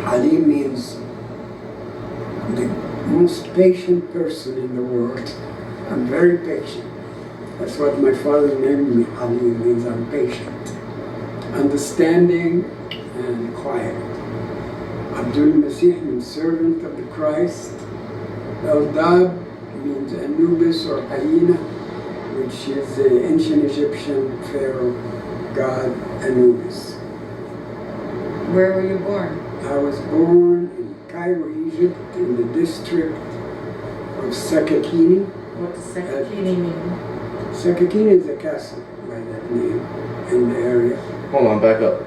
Halim means the most patient person in the world. I'm very patient. That's what my father named me. Halim means I'm patient, understanding, and quiet. Abdul Masih means servant of the Christ. El-dabh means Anubis or hyena, which is the ancient Egyptian pharaoh god Anubis. Where were you born? I was born in Cairo, Egypt, in the district of Sakakini. What does Sakakini mean? Sakakini is a castle by that name in the area. Hold on, back up.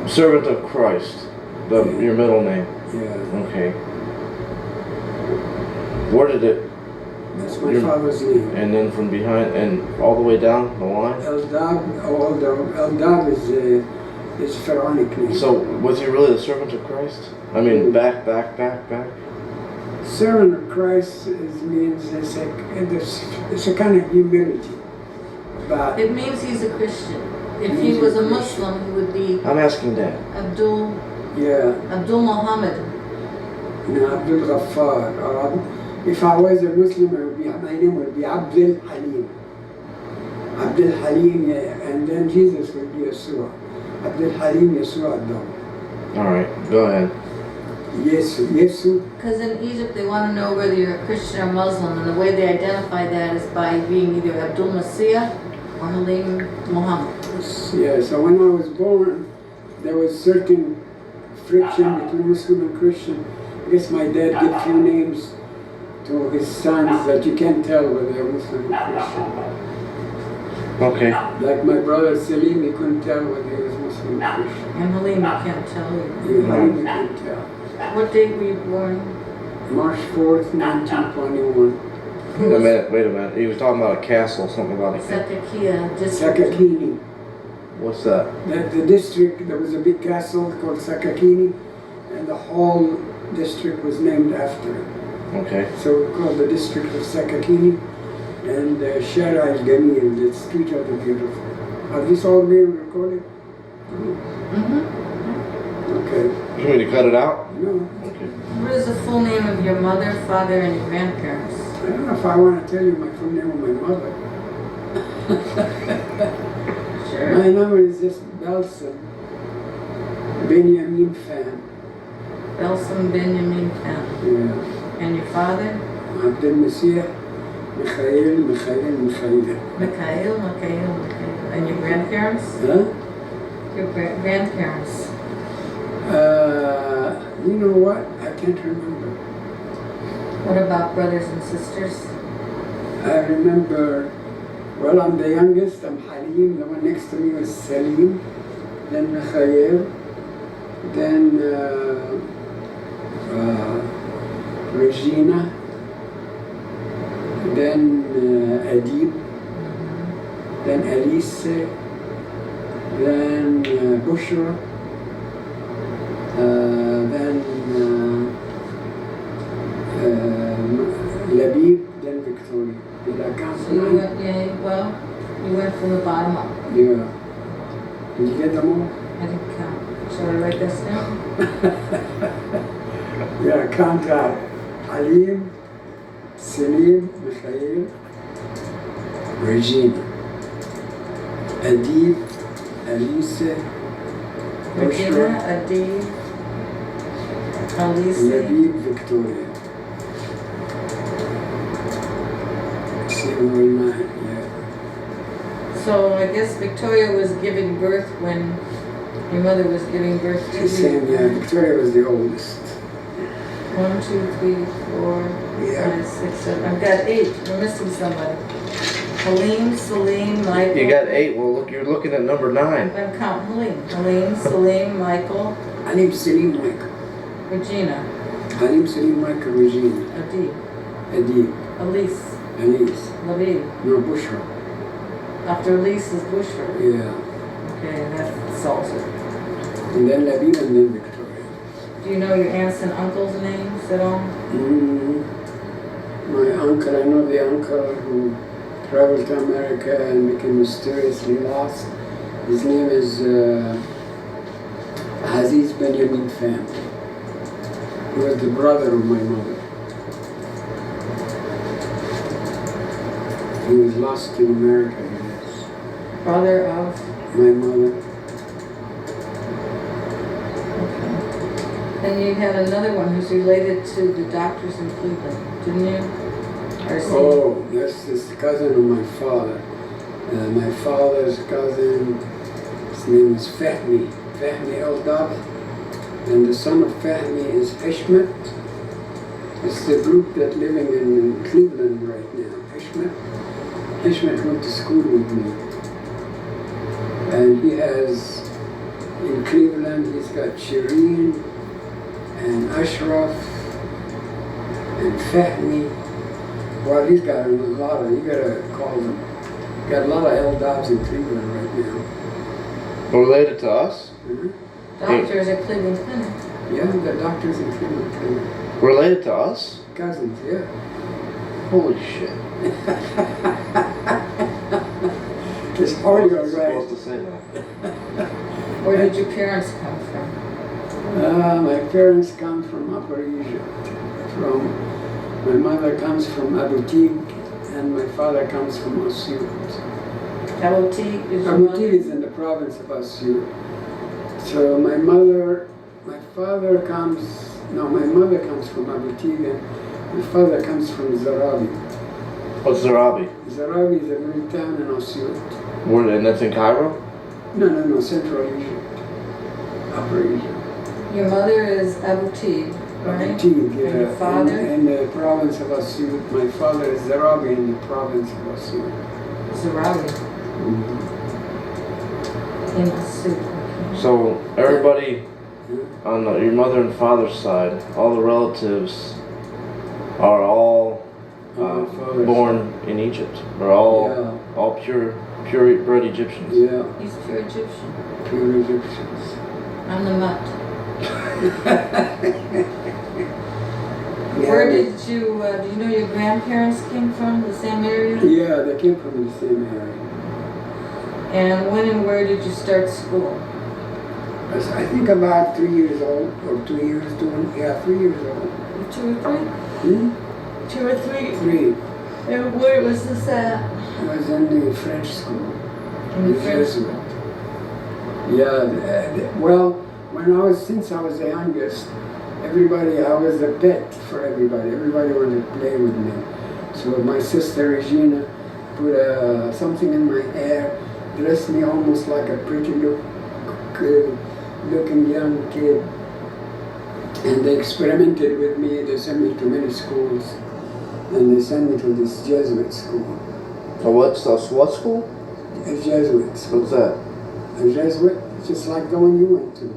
Servant of Christ, your middle name. Yeah. Okay. Where did it? That's my father's name. And then from behind and all the way down the line? El-dabh, El-dabh is pharaonic name. So was he really the servant of Christ? I mean, back. Servant of Christ means it's a kind of humility. But it means he's a Christian. If he was a Muslim, he would be. I'm asking Dad. Abdul. Yeah. Abdul Muhammad. No, Abdul Ghaffar. If I was a Muslim, my name would be Abdul Halim. Abdul Halim, yeah, and then Jesus would be Yeshua. Abdul Halim Yeshua Abdul. All right, go ahead. Yesu. Because in Egypt they want to know whether you're a Christian or Muslim, and the way they identify that is by being either Abdul Masih or Halim Muhammad. Yeah, so when I was born, there was certain friction between Muslim and Christian. I guess my dad gave few names to his sons that you can't tell whether they're Muslim or Christian. Okay. Like my brother Salim, he couldn't tell whether he was Muslim or Christian. And Halim, you can't tell you. Yeah, Halim, you can't tell. What date were you born? March 4th, 1921. Wait a minute. He was talking about a castle, something about a castle. Sakakini. What's that? The district, there was a big castle called Sakakini, and the whole district was named after it. Okay. So we call the district of Sakakini, and Shadia Kirk, the street of the beautiful. Are these all being recorded? Mm-hmm. Okay. You want me to cut it out? No. Okay. What is the full name of your mother, father, and your grandparents? I don't know if I want to tell you my full name of my mother. Sure. My name is just Belson Benjamin Fan. Belson Benjamin Fan. Yeah. And your father? Abdul Masih Mikhail. Mikhail. And your grandparents? Huh? Your grandparents? You know what? I can't remember. What about brothers and sisters? I remember, well, I'm the youngest. I'm Halim. The one next to me was Salim. Then Mikhail. Then Regina. Then Adib. Then Alice. Then Bushra. Then Labib, then Victoria. Did I count? So you went from the bottom up. Yeah. Did you get them all? I didn't count. Shall I write this down? Yeah, count out. Halim, Salim, Mikhail, Regina, Adib, Alice, Regina, Adib, Alice, Labib, Victoria. 7 or 9, yeah. So I guess Victoria was giving birth when your mother was giving birth to you. Same, yeah. Victoria was the oldest. 1, 2, 3, 4, Yeah. 5, 6, 7. I've got 8. We're missing somebody. Halim, Salim, Michael. You got 8. Well, look, you're looking at number 9. I'm counting Halim. Halim, Salim, Michael. Halim, Salim, Michael. Regina. Halim, Salim, Michael, Regina. Adib. Adib. Elise. Alice. Labib. No, Bushra. After Elise is Bushra. Yeah. Okay, that solves it. And then Labib and then Victoria. Do you know your aunts and uncles' names at all? My uncle, I know the uncle who traveled to America and became mysteriously lost. His name is Aziz Benjamin family. He was the brother of my mother. He was lost in America, I guess. Brother of? My mother. Okay. And you had another one who's related to the doctors in Cleveland, didn't you? Or is he- Oh, that's this cousin of my father. My father's cousin, his name is Deborah El-dabh. And the son of Fahmi is Hishmet. It's the group that living in Cleveland right now. Hishmet went to school with me. And he has, in Cleveland, he's got Shireen and Ashraf and Fahmi. Well, he's got a lot of, you gotta call them. Got a lot of El-dabhs in Cleveland right now. Related to us? Mhm. Doctors at Cleveland Clinic. Yeah, the doctors in Cleveland. Related to us? Cousins, yeah. Holy shit. It's hard, You're right? supposed to say that. Where did your parents come from? My parents come from Upper Egypt. My mother comes from Abu Tig, and my father comes from Asyut. Abu Tig is your Abu mother? Tig is in the province of Asyut. So my mother comes from Abu Tig, and my father comes from Zarabi. What's Zarabi? Zarabi is a little town in Asyut. And that's in Cairo? No, Central Egypt. Upper Egypt. Your mother is Abu Tig, right? Abu Tig, yeah. And your father? In the province of Asyut. My father is Zarabi in the province of Asyut. Zarabi. In Asyut, okay. So everybody on your mother and father's side, all the relatives are all born in Egypt. They're all purebred Egyptians. Yeah, He's pure Egyptian. pure Egyptians. I'm the mutt. Yeah, Where did you, do you know your grandparents came from, the same area? Yeah, they came from the same area. And when and where did you start school? I think about 3 years old, or 3 years old. 3 years old. 2 or 3? 2 or 3? 3. And where was this at? I was in the French school. In the French Jesuit. Yeah, well, since I was the youngest, I was a pet for everybody. Everybody wanted to play with me. So my sister Regina put something in my hair, dressed me almost like a pretty looking young kid. And they experimented with me. They sent me to many schools. And they sent me to this Jesuit school. What school? A Jesuit school. What's that? A Jesuit, just like the one you went to.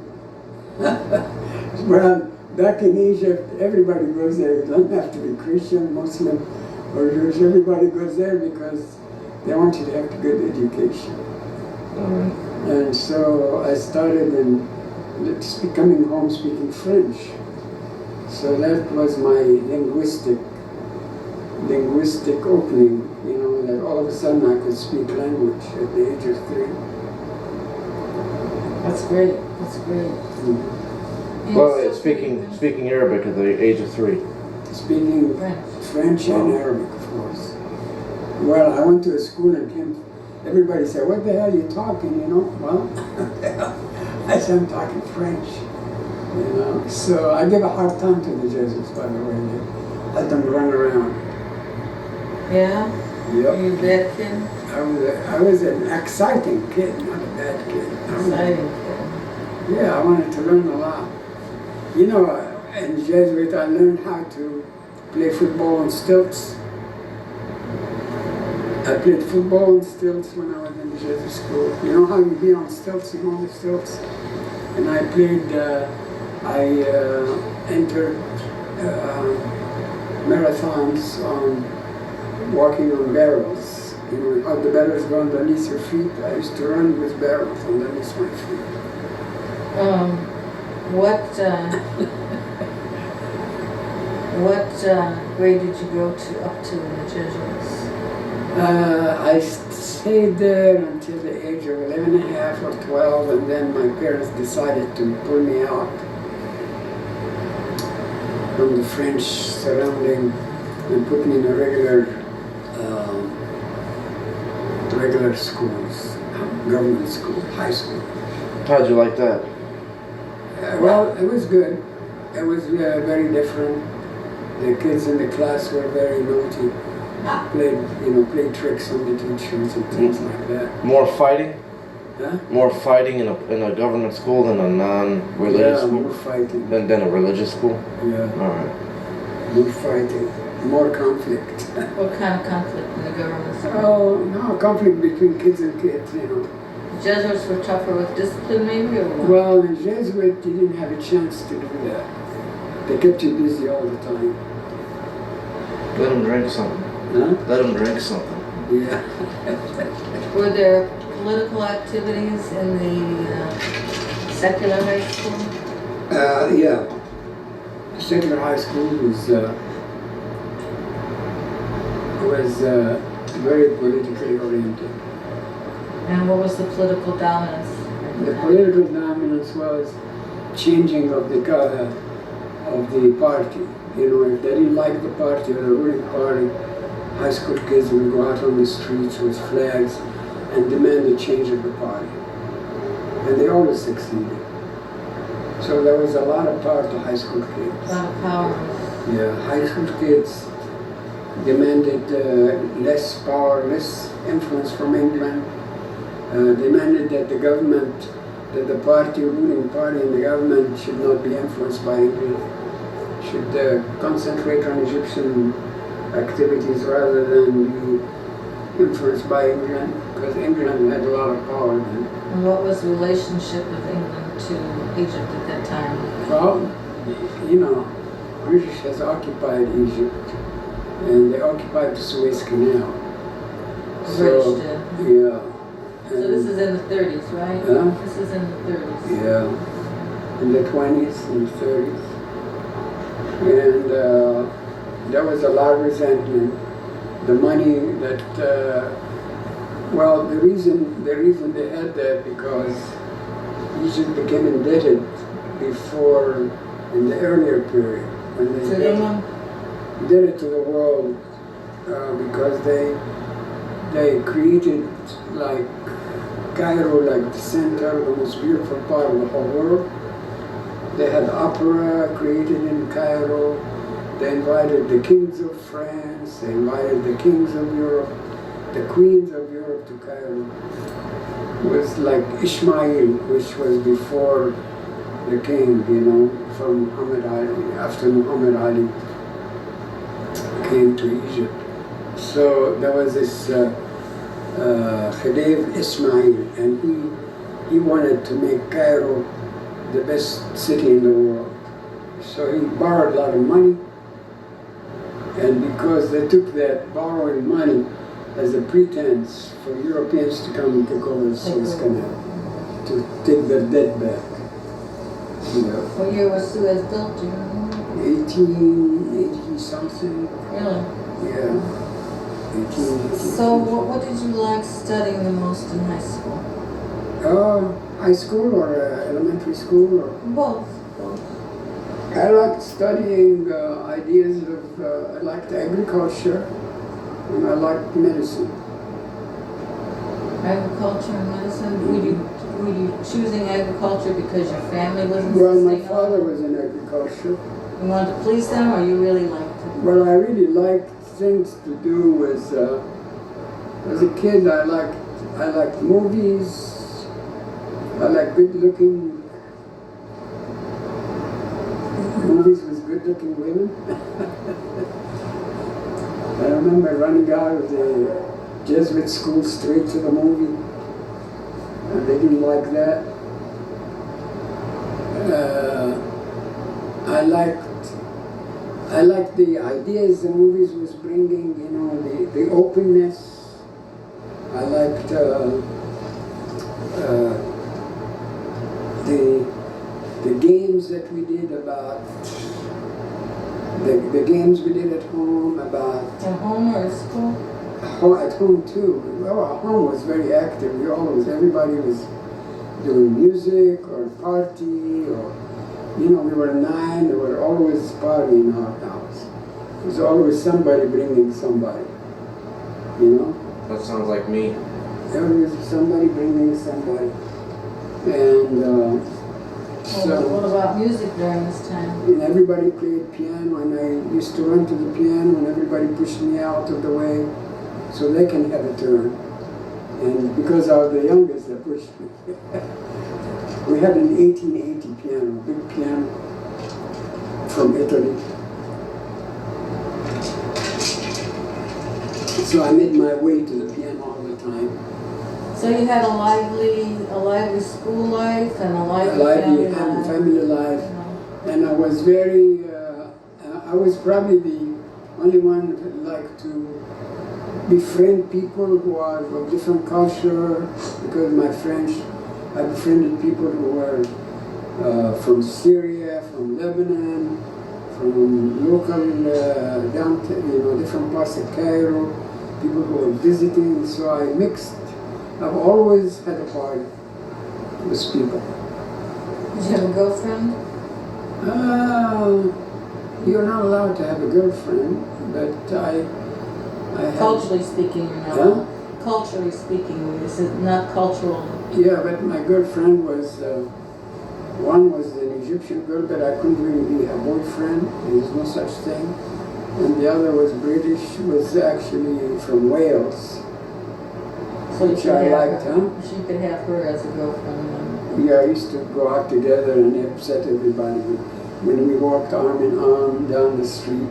Well, back in Egypt, everybody goes there. You don't have to be Christian, Muslim, or Jewish. Everybody goes there because they want you to have a good education. And so I started coming home speaking French. So that was my linguistic opening, that all of a sudden I could speak language at the age of 3. That's great. That's great. Mm-hmm. Well, speaking Arabic at the age of 3. Speaking French and Arabic, of course. Well, I went to a school and everybody said, "What the hell are you talking?" Well, I said, "I'm talking French." So I give a hard time to the Jesuits, by the way. They let them run around. Yeah? Yep. Are you a bad kid? I was an exciting kid, not a bad kid. Exciting kid. Yeah, I wanted to learn a lot. In Jesuit, I learned how to play football on stilts. I played football on stilts when I was in the Jesuit school. You know how you be on stilts, the stilts? And I played, I entered marathons on walking on barrels. How the barrels go underneath your feet. I used to run with barrels underneath my feet. What grade did you go up to in the Jesuits? I stayed there until the age of 11 and a half or 12, and then my parents decided to pull me out from the French surrounding and put me in a regular schools, government school, high school. How'd you like that? Well, it was good. It was very different. The kids in the class were very naughty. Played tricks on the teachers and things like that. More fighting? Huh? More fighting in a government school than a non-religious school? More fighting. Than a religious school? Yeah. All right. More fighting. More conflict. What kind of conflict in the government school? Oh, no, conflict between kids and kids, Jesuits were tougher with discipline maybe, or what? Well, the Jesuit, you didn't have a chance to do that. They kept you busy all the time. Let them drink something. Huh? Let them drink something. Yeah. Were there political activities in the secular high school? Yeah. Secular high school was very politically oriented. And what was the political dominance? The political dominance was changing of the party. If they didn't like the party or the ruling party, high school kids would go out on the streets with flags and demand a change of the party. And they always succeeded. So there was a lot of power to high school kids. A lot of power. Yeah, high school kids demanded less power, less influence from England. Demanded that the government, that the ruling party in the government should not be influenced by England, should concentrate on Egyptian activities rather than be influenced by England, because England had a lot of power then. And what was the relationship with England to Egypt at that time? Well, British has occupied Egypt, and they occupied the Suez Canal. The British did. Yeah. So this is in the 30s, right? Huh? This is in the 30s. Yeah, in the 20s and 30s. And there was a lot of resentment. The money that, the reason they had that because Egypt became indebted before, in the earlier period, when they did it to the world because they created like Cairo, like the center, the most beautiful part of the whole world. They had opera created in Cairo. They invited the kings of France. They invited the kings of Europe, the queens of Europe to Cairo. It was like Ismail, which was before the king, from Muhammad Ali, after Muhammad Ali came to Egypt. So there was this Khedive Ismail, and he wanted to make Cairo the best city in the world. So he borrowed a lot of money, and because they took that borrowing money as a pretense for Europeans to come and take over the Suez Canal, to take their debt back. What year was Suez built, do you know? 1880 something. Really? Yeah. 1880. So what did you like studying the most in high school? High school or elementary school? Or Both. I liked studying ideas of, I liked agriculture, and I liked medicine. Agriculture and medicine? Were you choosing agriculture because your family was in Well, my father was in agriculture. You wanted to please them, or you really liked it? Well, I really liked things to do with, as a kid, I liked movies. I liked good-looking movies with good-looking women. I remember running out of the Jesuit school straight to the movie, and they didn't like that. I liked the ideas the movies was bringing, the openness. I liked the games that we did about the games we did at home about. At home or at school? At home too. Well, our home was very active. Everybody was doing music or party, or, we were 9, there were always party in our house. There was always somebody bringing somebody, That sounds like me. There was somebody bringing somebody. And so, what about music during this time? and everybody played piano, and I used to run to the piano, and everybody pushed me out of the way so they can have a turn. And because I was the youngest, they pushed me. We had an 1880 piano, big piano from Italy. So I made my way to the piano all the time. So you had a lively school life and a lively family life. And I was I was probably the only one that liked to befriend people who are of different culture, because I befriended people who were from Syria, from Lebanon, from local downtown, different parts of Cairo, people who were visiting. So I mixed. I've always had a party with people. Did you have a girlfriend? You're not allowed to have a girlfriend, but I had. Culturally speaking, you're not. Huh? Culturally speaking, this is not cultural. Yeah, but my girlfriend was, one was an Egyptian girl, but I couldn't really be her boyfriend. There's no such thing. And the other was British, was actually from Wales. So which I liked, So you could have her as a girlfriend. Yeah, I used to go out together and upset everybody when we walked arm in arm down the street.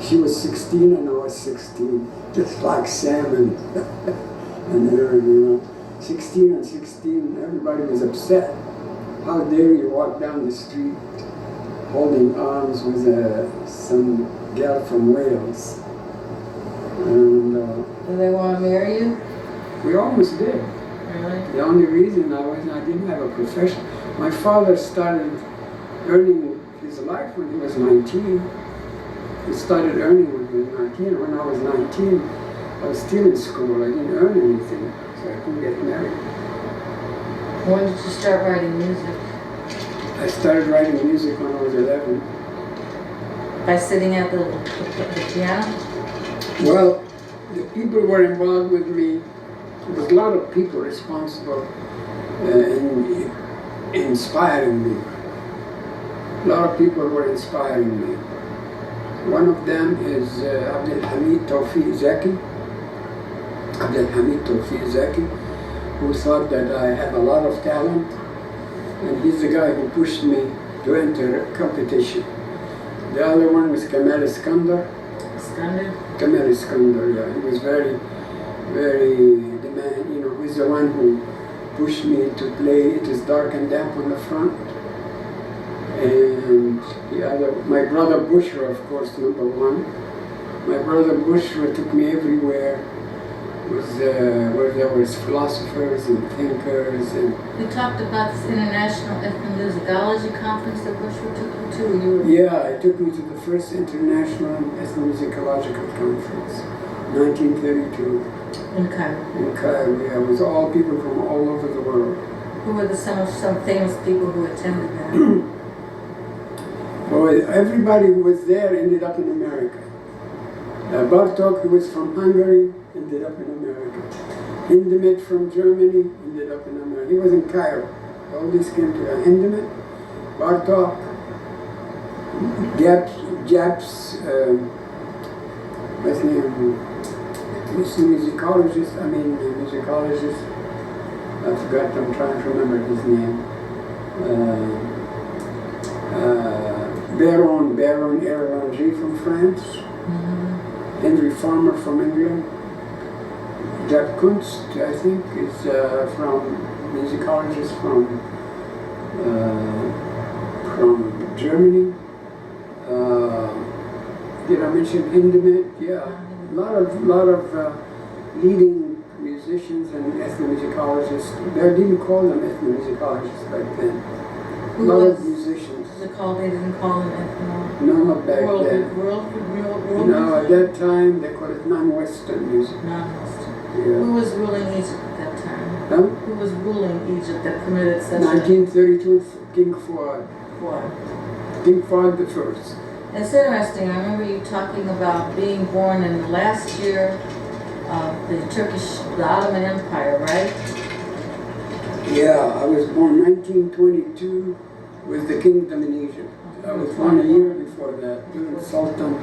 She was 16 and I was 16, just like Sam and her, 16 and 16, everybody was upset. How dare you walk down the street holding arms with some gal from Wales. And do they want to marry you? we almost did. Really? The only reason I didn't have a profession. My father started earning his life when he was 19. He started earning when he was 19. When I was 19, I was still in school. I didn't earn anything, so I couldn't get married. When did you start writing music? I started writing music when I was 11. By sitting at the piano? Well, the people who were involved with me, there was a lot of people responsible in inspiring me. A lot of people were inspiring me. One of them is Abdul Tawfiq Zaki, who thought that I had a lot of talent, and he's the guy who pushed me to enter competition. The other one was Kamal Iskandar. Kamal Iskandar, yeah. He was very, very he's the one who pushed me to play It Is Dark and Damp on the front. And the other, my brother Bushra, of course, number one. My brother Bushra took me everywhere where there was philosophers and thinkers. And you talked about this international ethnomusicology conference that Bushra took you to. Yeah, it took me to the first international ethnomusicological conference, 1932. In Cairo. In Cairo, yeah. It was all people from all over the world. Who were some famous people who attended that? Well, everybody who was there ended up in America. Bartok, who was from Hungary, ended up in America. Hindemith from Germany ended up in America. He was in Cairo. All these came to Hindemith, Bartok, Japs, what's his name? Musicologist. I forgot, I'm trying to remember his name. Baron Erlanger from France. Mm-hmm. Henry Farmer from England. Jack Kunst, I think, is musicologist from Germany. Did I mention Hindemith? Yeah. A lot of leading musicians and ethnomusicologists. They didn't call them ethnomusicologists back then. A lot of musicians. The They didn't call it, No, back world, then. world No, at music? that time they called it non-Western music. Non-Western. Yeah. Who was ruling Egypt at that time? Huh? Who was ruling Egypt that committed such 1932, King Fuad. war? King Fuad the First. It's interesting. I remember you talking about being born in the last year of the Ottoman Empire, right? Yeah, I was born 1922 with the kingdom in Egypt. I was born a year before that, during Sultan.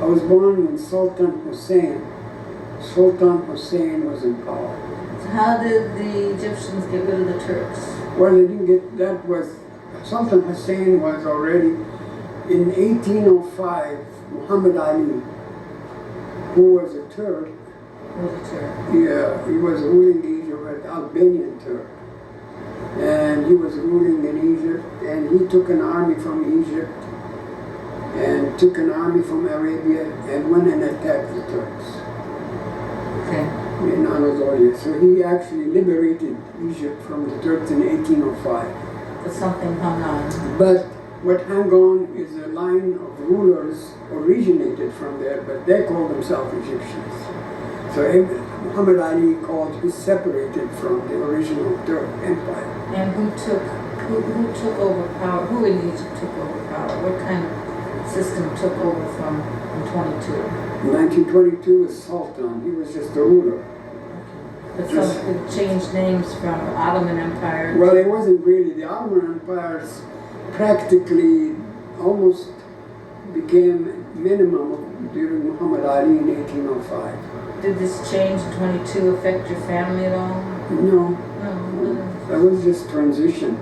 I was born when Sultan Hussein was in power. So how did the Egyptians get rid of the Turks? Well, they didn't get, Sultan Hussein was already, in 1805, Muhammad Ali, who was a Turk, Who was a Turk? yeah, he was ruling Egypt, an Albanian Turk. And he was ruling in Egypt, and he took an army from Egypt and took an army from Arabia and went and attacked the Turks Okay. in Anatolia. So he actually liberated Egypt from the Turks in 1805. But something hung on. But what hung on is a line of rulers originated from there, but they called themselves Egyptians. So Muhammad Ali he separated from the original Turk Empire. And who took over power? Who in Egypt took over power? What kind of system took over from in 22? In 1922 was Sultan. He was just a ruler. But some could change names from Ottoman Empire. Well, it wasn't really. The Ottoman empires practically almost became minimum during Muhammad Ali in 1805. Did this change in 22 affect your family at all? No, No. that was just transition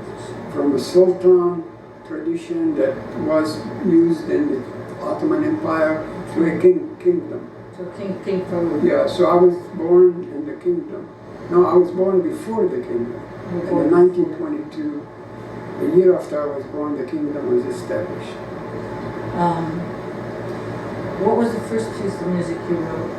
from a Sultan tradition that was used in the Ottoman Empire to a kingdom. So King Farouk. Yeah, so I was born in the kingdom. No, I was born before the kingdom. In 1922, the year after I was born, the kingdom was established. What was the first piece of music you wrote?